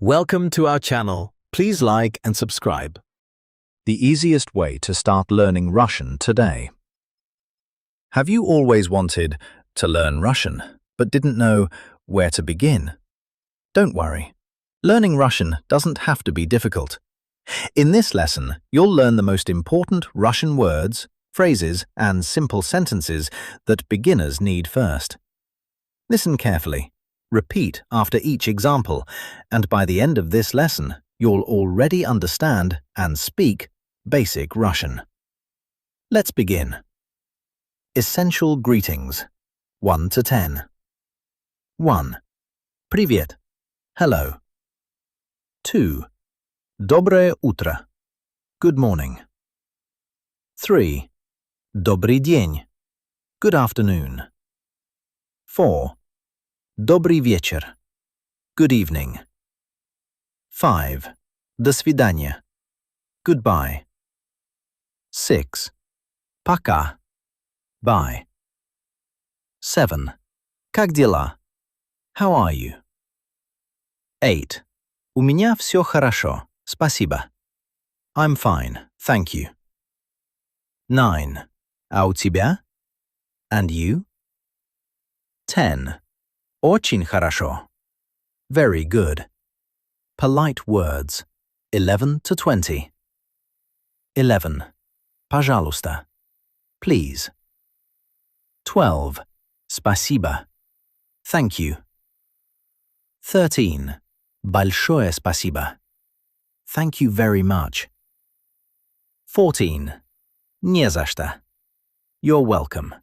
Welcome to our channel. Please like and subscribe. The easiest way to start learning Russian today. Have you always wanted to learn Russian, but didn't know where to begin? Don't worry. Learning Russian doesn't have to be difficult. In this lesson, you'll learn the most important Russian words, phrases, and simple sentences that beginners need first. Listen carefully. Repeat after each example, and by the end of this lesson, you'll already understand and speak basic Russian. Let's begin. Essential greetings. 1 to 10. 1. Привет. Hello. 2. Доброе утро. Good morning. 3. Добрый день. Good afternoon. 4. Добрый вечер. Good evening. 5. До свидания. Goodbye. 6. Пока. Bye. 7. Как дела? How are you? 8. У меня все хорошо. Спасибо. I'm fine, thank you. 9. А у тебя? And you? 10. Очень хорошо. Very good. Polite words. 11 to 20. 11. Пожалуйста. Please. 12. Спасибо. Thank you. 13. Большое спасибо. Thank you very much. 14. Не за что. You're welcome.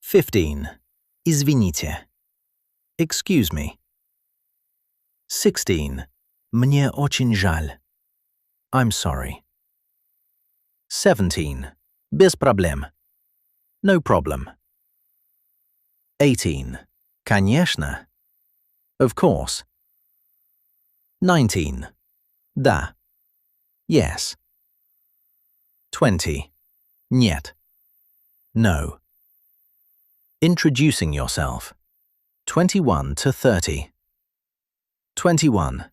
15. Извините. Excuse me. 16. Мне очень жаль. I'm sorry. 17. Без проблем. No problem. 18. Конечно. Of course. 19. Да. Yes. 20. Нет. No. Introducing yourself. 21 to 30. 21.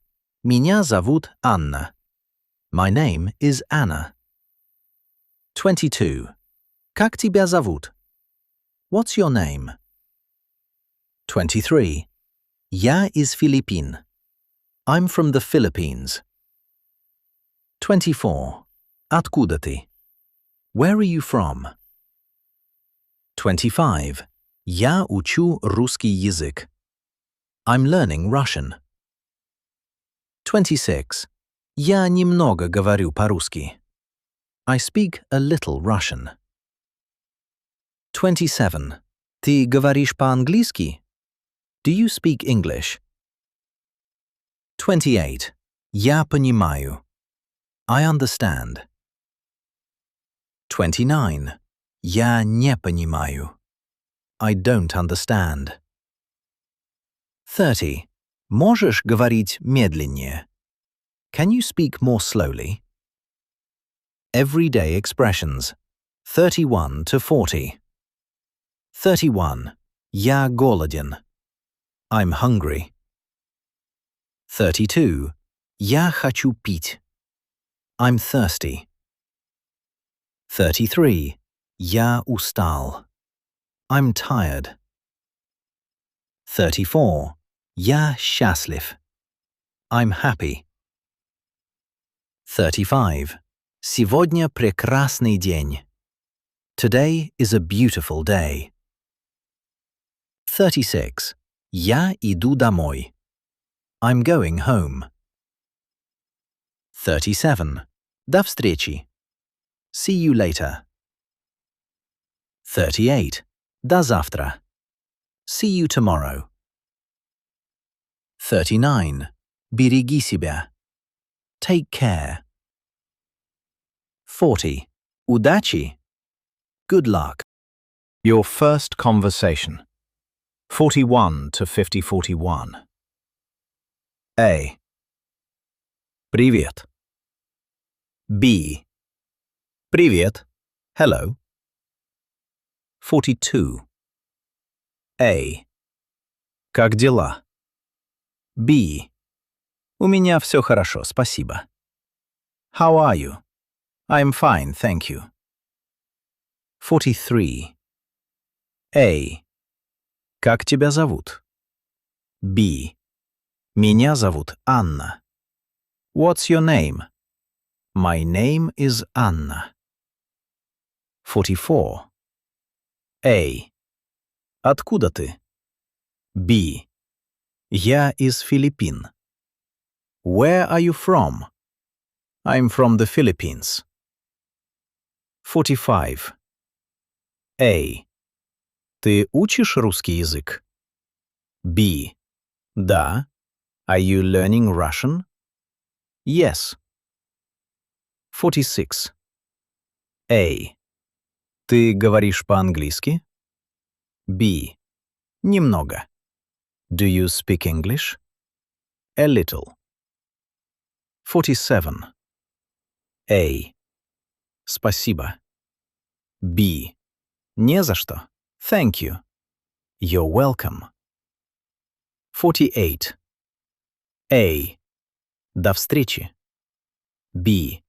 Меня зовут Анна. My name is Anna. 22. Как тебя зовут? What's your name? 23. Я из Филиппин. I'm from the Philippines. 24. Откуда ты? Where are you from? 25. Я учу русский язык. I'm learning Russian. 26. Я немного говорю по-русски. I speak a little Russian. 27. Ты говоришь по-английски? Do you speak English? 28. Я понимаю. I understand. 29. Я не понимаю. I don't understand. 30. Можешь говорить медленнее? Can you speak more slowly? Everyday expressions. 31 to 40. 31. Я голоден. I'm hungry. 32. Я хочу пить. I'm thirsty. 33. Я устал. I'm tired. 34. Я счастлив. I'm happy. 35. Сегодня прекрасный день. Today is a beautiful day. 36. Я иду домой. I'm going home. 37. До встречи. See you later. 38. До завтра. See you tomorrow. 39. Береги себя. Take care. 40. Удачи. Good luck. Your first conversation. 41 to 41. A. Привет. B. Привет. Hello. 42. A. Как дела? B. У меня все хорошо, спасибо. How are you? I'm fine, thank you. 43. A. Как тебя зовут? B. Меня зовут Анна. What's your name? My name is Anna. 44. A. Откуда ты? B. Я из Филиппин. Where are you from? I'm from the Philippines. 45. A. Ты учишь русский язык? B. Да. Are you learning Russian? Yes. 46. A. Ты говоришь по-английски? B. Немного. Do you speak English? A little. 47. A. Спасибо. B. Не за что. Thank you. You're welcome. 48. A. До встречи. B.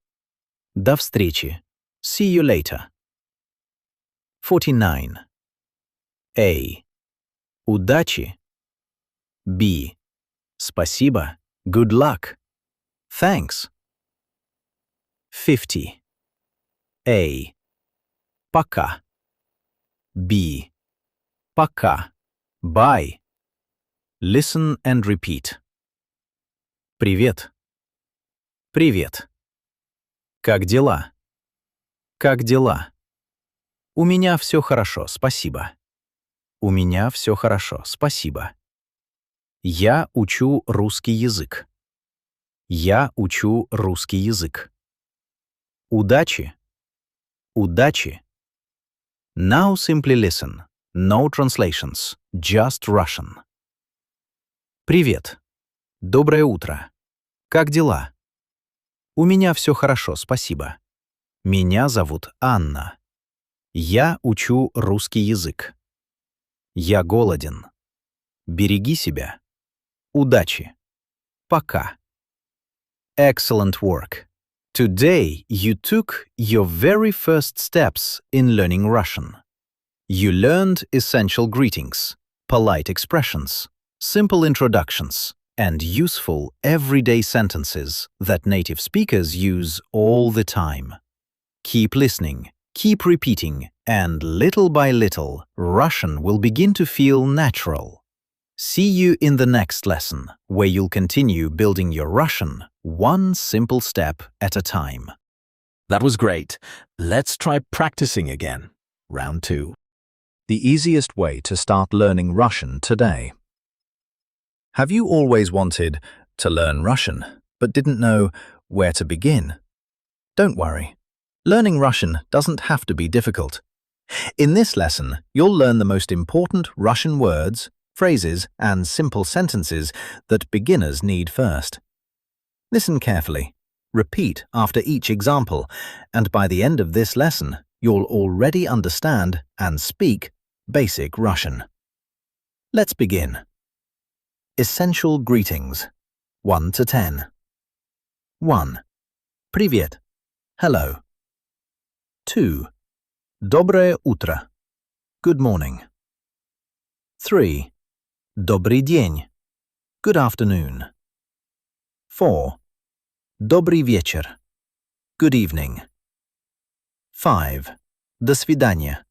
До встречи. See you later. 49. A. Удачи. B. Спасибо. Good luck. Thanks. 50. A. Пока. B. Пока. Bye. Listen and repeat. Привет. Привет. Как дела? Как дела? У меня все хорошо, спасибо. У меня все хорошо, спасибо. Я учу русский язык. Я учу русский язык. Удачи. Удачи. Now simply listen. No translations. Just Russian. Привет. Доброе утро. Как дела? У меня все хорошо, спасибо. Меня зовут Анна. Я учу русский язык. Я голоден. Береги себя. Удачи. Пока. Excellent work. Today you took your very first steps in learning Russian. You learned essential greetings, polite expressions, simple introductions, and useful everyday sentences that native speakers use all the time. Keep listening, keep repeating, and little by little, Russian will begin to feel natural. See you in the next lesson, where you'll continue building your Russian one simple step at a time. That was great. Let's try practicing again. Round 2. The easiest way to start learning Russian today. Have you always wanted to learn Russian, but didn't know where to begin? Don't worry. Learning Russian doesn't have to be difficult. In this lesson, you'll learn the most important Russian words, phrases, and simple sentences that beginners need first. Listen carefully, repeat after each example, and by the end of this lesson, you'll already understand and speak basic Russian. Let's begin. Essential greetings. 1 to 10. 1. Привет. Hello. 2. Доброе утро. Good morning. 3. Добрый день. Good afternoon. 4. Добрый вечер. Good evening. 5. До свидания.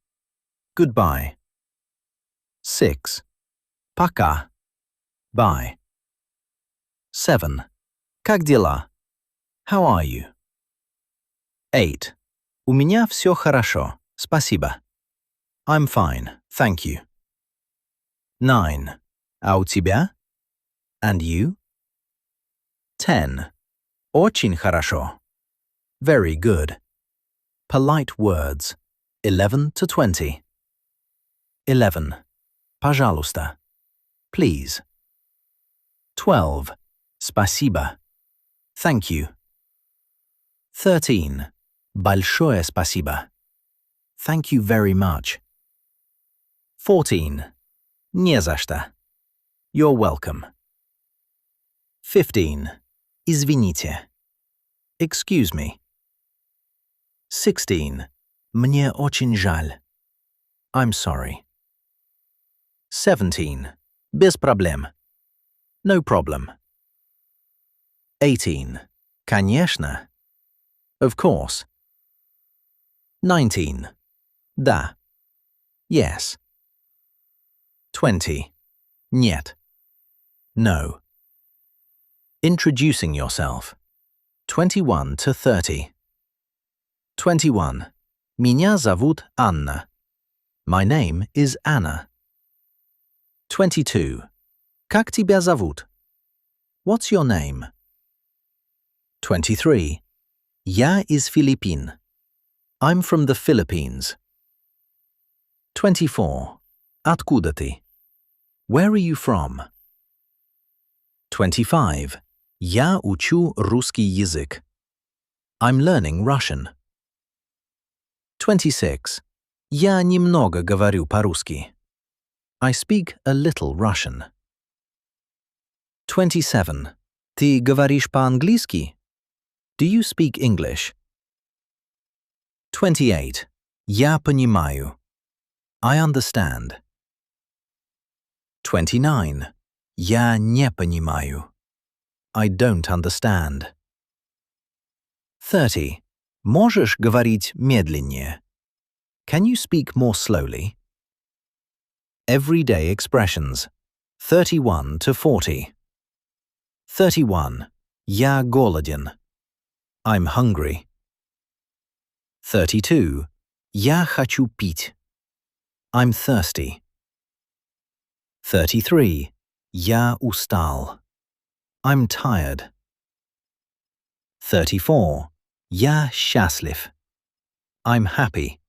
Goodbye. 6. Пока. Bye. 7. Как дела? How are you? 8. У меня все хорошо, спасибо. I'm fine, thank you. 9. А у тебя? And you? 10. Очень хорошо. Very good. Polite words. 11 to 20. 11. Пожалуйста. Please. 12. Спасибо. Thank you. 13. Большое спасибо. Thank you very much. 14. Не за что. You're welcome. 15. Извините. Excuse me. 16. Мне очень жаль. I'm sorry. 17. Без проблем. No problem. 18. Конечно. Of course. 19. Да. Yes. 20. Нет. No. Introducing yourself. 21 to 30. 21. Меня зовут Анна. My name is Anna. 22. Как тебя зовут? What's your name? 23. Я из Филиппин. I'm from the Philippines. 24. Откуда ты? Where are you from? 25. Я учу русский язык. I'm learning Russian. 26. Я немного говорю по-русски. I speak a little Russian. 27. Ты говоришь по-английски? Do you speak English? 28. Я понимаю. I understand. 29. Я не понимаю. I don't understand. 30. Можешь говорить медленнее? Can you speak more slowly? Everyday expressions. 31 to 40. 31. Я голоден. I'm hungry. 32. Я хочу пить. I'm thirsty. 33. Я устал. I'm tired. 34. Я счастлив. I'm happy.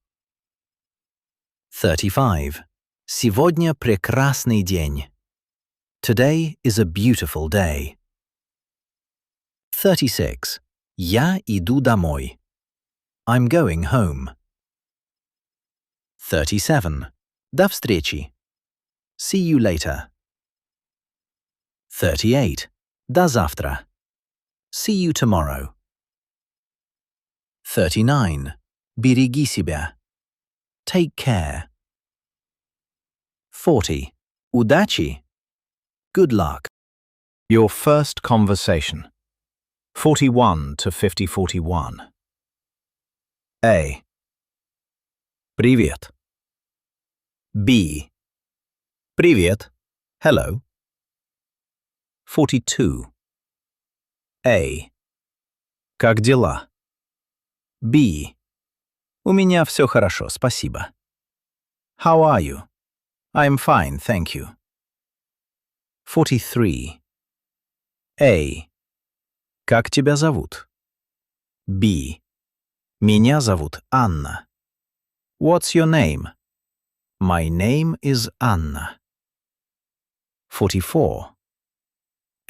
35. Сегодня прекрасный день. Today is a beautiful day. 36. Я иду домой. I'm going home. 37. До встречи. See you later. 38. До завтра. See you tomorrow. 39. Береги себя. Take care. 40. Удачи. Good luck. Your first conversation. 41 to 50-41. A. Привет. B. Привет. Hello. 42. A. Как дела? B. У меня все хорошо, спасибо. How are you? I'm fine, thank you. 43. A. Как тебя зовут? B. Меня зовут Анна. What's your name? My name is Anna. 44.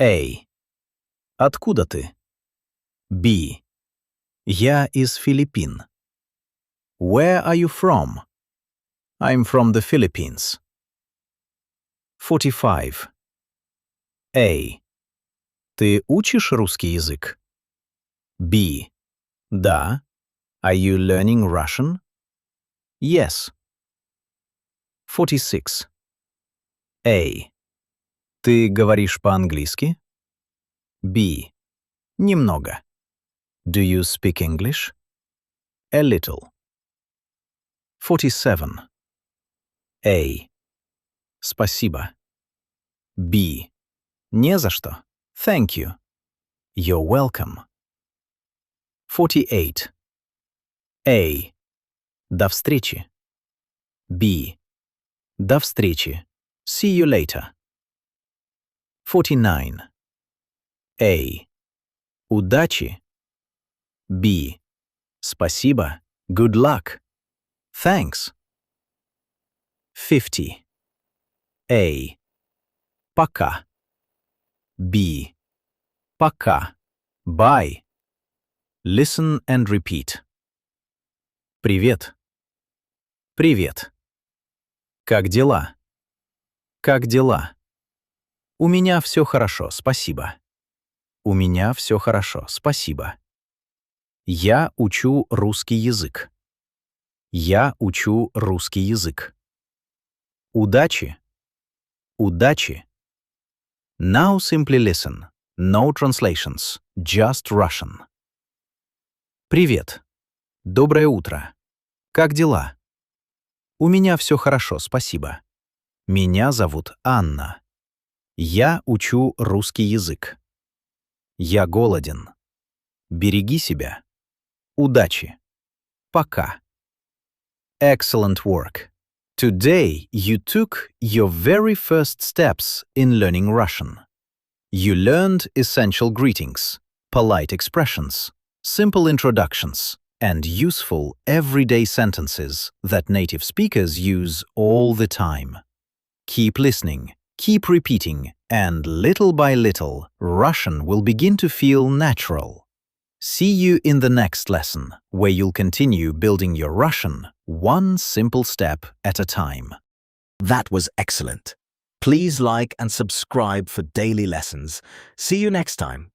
A. Откуда ты? B. Я из Филиппин. Where are you from? I'm from the Philippines. 45. A. Ты учишь русский язык? B. Да. Are you learning Russian? Yes. 46. A. Ты говоришь по-английски? B. Немного. Do you speak English? A little. 47. A. Спасибо. B. Не за что. Thank you. You're welcome. 48. A. До встречи. B. До встречи. See you later. 49. A. Удачи. B. Спасибо. Good luck. Thanks. 50. A. Пока. B. Пока. Bye. Listen and repeat. Привет. Привет. Как дела? Как дела? У меня все хорошо, спасибо. У меня все хорошо, спасибо. Я учу русский язык. Я учу русский язык. Удачи. Удачи. Now simply listen. No translations. Just Russian. Привет. Доброе утро. Как дела? У меня все хорошо, спасибо. Меня зовут Анна. Я учу русский язык. Я голоден. Береги себя. Удачи. Пока. Excellent work. Today you took your very first steps in learning Russian. You learned essential greetings, polite expressions, simple introductions, and useful everyday sentences that native speakers use all the time. Keep listening, keep repeating, and little by little, Russian will begin to feel natural. See you in the next lesson, where you'll continue building your Russian one simple step at a time. That was excellent. Please like and subscribe for daily lessons. See you next time.